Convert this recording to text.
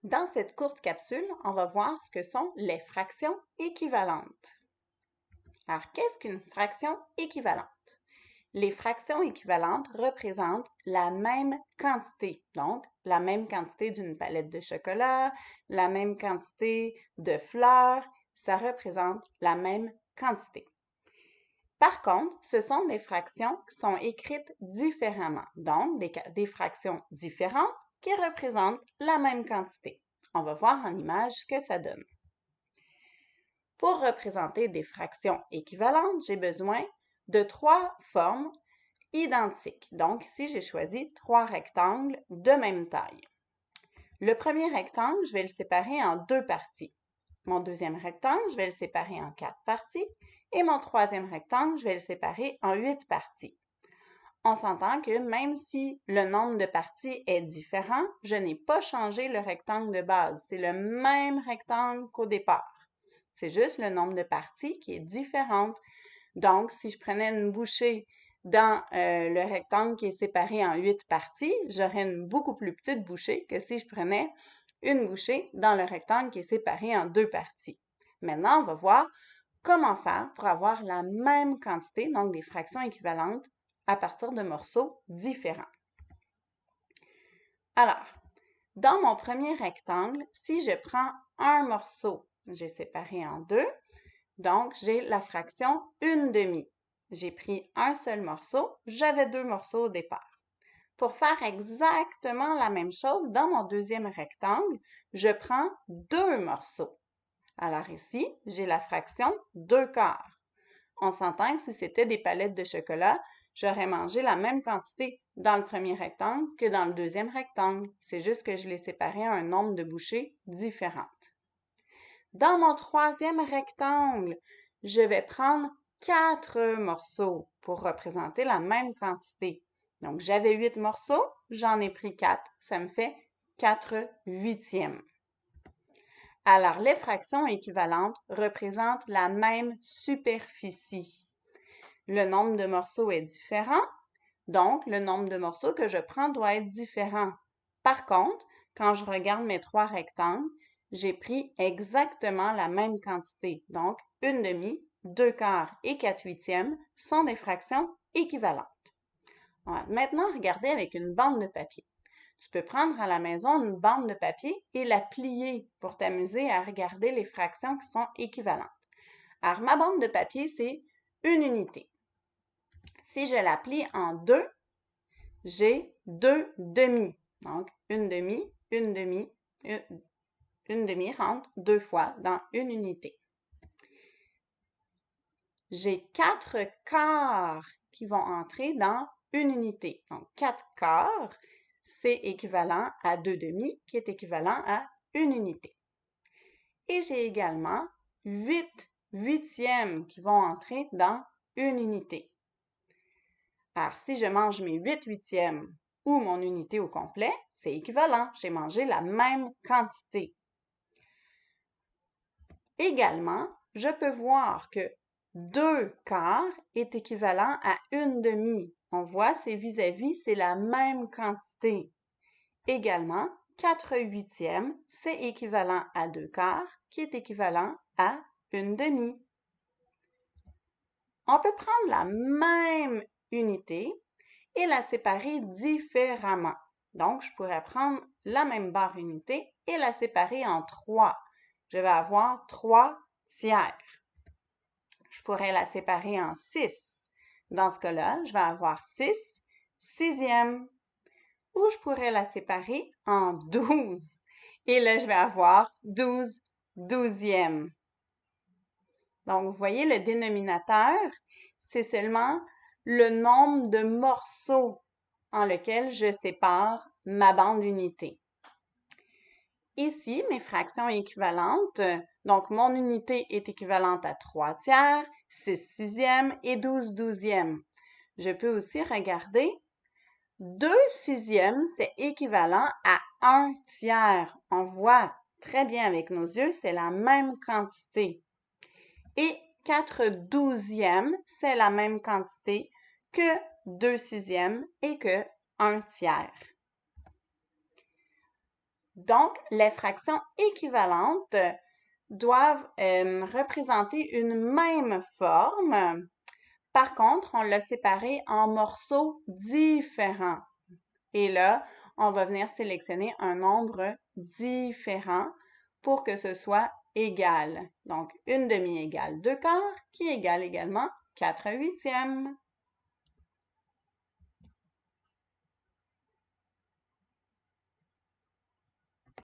Dans cette courte capsule, on va voir ce que sont les fractions équivalentes. Alors, qu'est-ce qu'une fraction équivalente? Les fractions équivalentes représentent la même quantité, donc la même quantité d'une palette de chocolat, la même quantité de fleurs, ça représente la même quantité. Par contre, ce sont des fractions qui sont écrites différemment, donc des fractions différentes qui représentent la même quantité. On va voir en image ce que ça donne. Pour représenter des fractions équivalentes, j'ai besoin de trois formes identiques. Donc ici, j'ai choisi trois rectangles de même taille. Le premier rectangle, je vais le séparer en deux parties. Mon deuxième rectangle, je vais le séparer en 4 parties. Et mon troisième rectangle, je vais le séparer en 8 parties. On s'entend que même si le nombre de parties est différent, je n'ai pas changé le rectangle de base. C'est le même rectangle qu'au départ. C'est juste le nombre de parties qui est différent. Donc, si je prenais une bouchée dans le rectangle qui est séparé en 8 parties, j'aurais une beaucoup plus petite bouchée que si je prenais une bouchée dans le rectangle qui est séparé en deux parties. Maintenant, on va voir comment faire pour avoir la même quantité, donc des fractions équivalentes, à partir de morceaux différents. Alors, dans mon premier rectangle, si je prends un morceau, j'ai séparé en deux, donc j'ai la fraction 1/2. J'ai pris un seul morceau, j'avais deux morceaux au départ. Pour faire exactement la même chose, dans mon deuxième rectangle, je prends deux morceaux. Alors ici, j'ai la fraction 2/4. On s'entend que si c'était des palettes de chocolat, j'aurais mangé la même quantité dans le premier rectangle que dans le deuxième rectangle. C'est juste que je les séparais à un nombre de bouchées différentes. Dans mon troisième rectangle, je vais prendre 4 morceaux pour représenter la même quantité. Donc, j'avais 8 morceaux, j'en ai pris 4, ça me fait 4 huitièmes. Alors, les fractions équivalentes représentent la même superficie. Le nombre de morceaux est différent, donc le nombre de morceaux que je prends doit être différent. Par contre, quand je regarde mes trois rectangles, j'ai pris exactement la même quantité. Donc, 1/2, 2/4 et 4 huitièmes sont des fractions équivalentes. On va maintenant regarder avec une bande de papier. Tu peux prendre à la maison une bande de papier et la plier pour t'amuser à regarder les fractions qui sont équivalentes. Alors, ma bande de papier, c'est une unité. Si je la plie en deux, j'ai 2 demi. Donc, une demi rentre deux fois dans une unité. J'ai 4 quarts qui vont entrer dans une unité. Donc, 4 quarts, c'est équivalent à 2 demi, qui est équivalent à une unité. Et j'ai également 8 huitièmes qui vont entrer dans une unité. Alors, si je mange mes 8 huitièmes ou mon unité au complet, c'est équivalent. J'ai mangé la même quantité. Également, je peux voir que 2 quarts est équivalent à une demi. On voit, c'est vis-à-vis, c'est la même quantité. Également, 4 huitièmes, c'est équivalent à 2 quarts, qui est équivalent à une demi. On peut prendre la même unité et la séparer différemment. Donc, je pourrais prendre la même barre unité et la séparer en 3. Je vais avoir 3 tiers. Je pourrais la séparer en 6. Dans ce cas-là, je vais avoir 6 sixièmes. Ou je pourrais la séparer en 12. Et là, je vais avoir 12 douzièmes. Donc, vous voyez, le dénominateur, c'est seulement le nombre de morceaux en lequel je sépare ma bande unité. Ici, mes fractions équivalentes, donc mon unité est équivalente à 3 tiers, 6 sixièmes et 12 douzièmes. Je peux aussi regarder 2 sixièmes, c'est équivalent à 1 tiers. On voit très bien avec nos yeux, c'est la même quantité. Et 4 douzièmes, c'est la même quantité que 2 sixièmes et que 1 tiers. Donc, les fractions équivalentes doivent représenter une même forme. Par contre, on l'a séparé en morceaux différents. Et là, on va venir sélectionner un nombre différent pour que ce soit égal. Donc, une demi égale 2 quarts, qui égale également 4 huitièmes.